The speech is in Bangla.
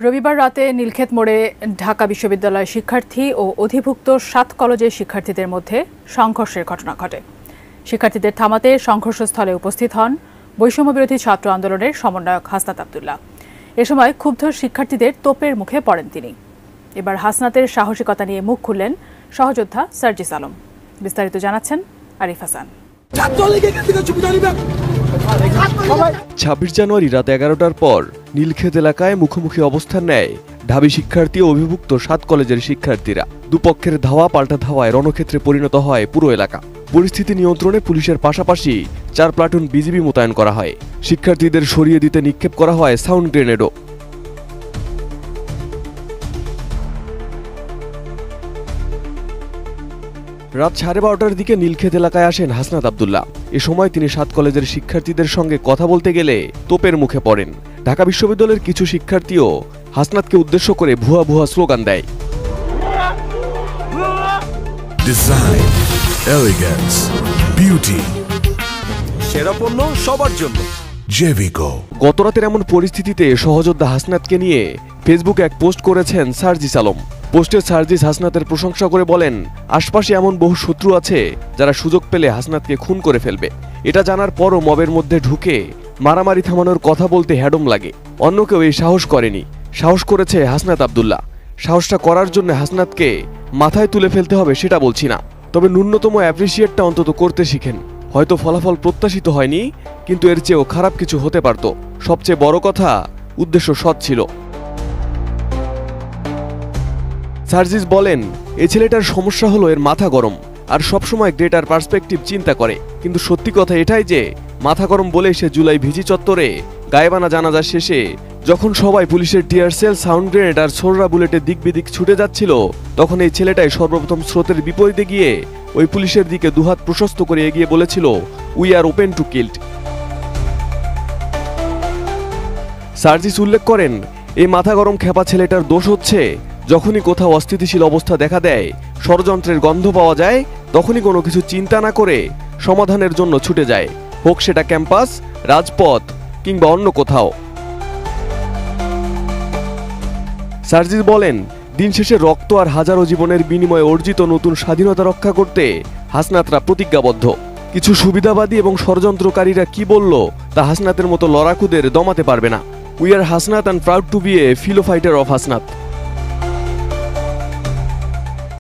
রবিবার রাতে নীলক্ষেত মোড়ে ঢাকা বিশ্ববিদ্যালয়ের শিক্ষার্থী ও অধিভুক্ত 7 কলেজের শিক্ষার্থীদের মধ্যে সংঘর্ষের ঘটনা ঘটে। শিক্ষার্থীদের থামাতে সংঘর্ষস্থলে উপস্থিত হন বৈষম্যবিরোধী ছাত্র আন্দোলনের সমন্বয়ক হাসনাত আব্দুল্লাহ। এ সময় ক্ষুব্ধ শিক্ষার্থীদের তোপের মুখে পড়েন তিনি। এবার হাসনাতের সাহসিকতা নিয়ে মুখ খুললেন সহযোদ্ধা সার্জিস আলম। বিস্তারিত জানাচ্ছেন আরিফ হাসান। 26 জানুয়ারি রাত 11টার পর নীলক্ষেত এলাকায় মুখোমুখি অবস্থান নেয় ঢাবি শিক্ষার্থী ও অভিভুক্ত 7 কলেজের শিক্ষার্থীরা। দুপক্ষের ধাওয়া পাল্টা ধাওয়ায় রণক্ষেত্রে পরিণত হয় পুরো এলাকা। পরিস্থিতি নিয়ন্ত্রণে পুলিশের পাশাপাশি 4 প্লাটুন বিজিবি মোতায়েন করা হয়। শিক্ষার্থীদের সরিয়ে দিতে নিক্ষেপ করা হয় সাউন্ড গ্রেনেডও। রাত 12:30টার দিকে নীলক্ষেত এলাকায় আসেন হাসনাত আব্দুল্লাহ। এ সময় তিনি 7 কলেজের শিক্ষার্থীদের সঙ্গে কথা বলতে গেলে তোপের মুখে পড়েন। ঢাকা বিশ্ববিদ্যালয়ের কিছু শিক্ষার্থীও হাসনাতকে উদ্দেশ্য করে ভুয়া ভুয়া স্লোগান দেয়। ডিজাইন, এলিগেন্স, বিউটি, সেরা পণ্য সবার জন্য জেভিকো। গতরাতের এমন পরিস্থিতিতে সহযোদ্ধা হাসনাতকে নিয়ে ফেসবুকে এক পোস্ট করেছেন সার্জিস আলম। পোস্টে সার্জিস হাসনাতের প্রশংসা করে বলেন, আশপাশে এমন বহু শত্রু আছে যারা সুযোগ পেলে হাসনাতকে খুন করে ফেলবে। এটা জানার পরও মবের মধ্যে ঢুকে মারামারি থামানোর কথা বলতে হ্যাডম লাগে। অন্য কেউ এই সাহস করেনি, সাহস করেছে হাসনাত আব্দুল্লাহ। সাহসটা করার জন্য হাসনাতকে মাথায় তুলে ফেলতে হবে সেটা বলছি না, তবে ন্যূনতম অ্যাপ্রিসিয়েটটা অন্তত করতে শিখেন। হয়তো ফলাফল প্রত্যাশিত হয়নি, কিন্তু এর চেয়েও খারাপ কিছু হতে পারত। সবচেয়ে বড় কথা, উদ্দেশ্য সৎ ছিল। সার্জিস বলেন, এই ছেলেটার সমস্যা হলো এর মাথা গরম আর সবসময় গ্রেটার পার্সপেক্টিভ চিন্তা করে। কিন্তু সত্যি কথা এটাই যে মাথা গরম বলে সে জুলাই ভিজি চত্বরে গায়েবানা জানাজা শেষে যখন সবাই পুলিশের টিয়ার সেল, সাউন্ড গ্রেনেড আর ছোড়রা বুলেটে দিক বিদিক ছুটে যাচ্ছিল, তখন এই ছেলেটাই সর্বপ্রথম স্রোতের বিপরীতে গিয়ে ওই পুলিশের দিকে দুহাত প্রশস্ত করে এগিয়ে বলেছিল, we are open to killed. Sarjis উল্লেখ করেন, এই মাথা গরম খেপা ছেলেটার দোষ হচ্ছে যখনই কোথাও অস্থিতিশীল অবস্থা দেখা দেয়, ষড়যন্ত্রের গন্ধ পাওয়া যায়, তখনই কোনো কিছু চিন্তা না করে সমাধানের জন্য ছুটে যায়, হোক সেটা ক্যাম্পাস, রাজপথ কিংবা অন্য কোথাও। সার্জিস বলেন, দিন শেষে রক্ত আর হাজারো জীবনের বিনিময়ে অর্জিত নতুন স্বাধীনতা রক্ষা করতে হাসনাতরা প্রতিজ্ঞাবদ্ধ। কিছু সুবিধাবাদী এবং ষড়যন্ত্রকারীরা কি বলল তা হাসনাতের মতো লড়াকুদের দমাতে পারবে না। We are Hasnat and proud to be a fellow fighter of Hasnat.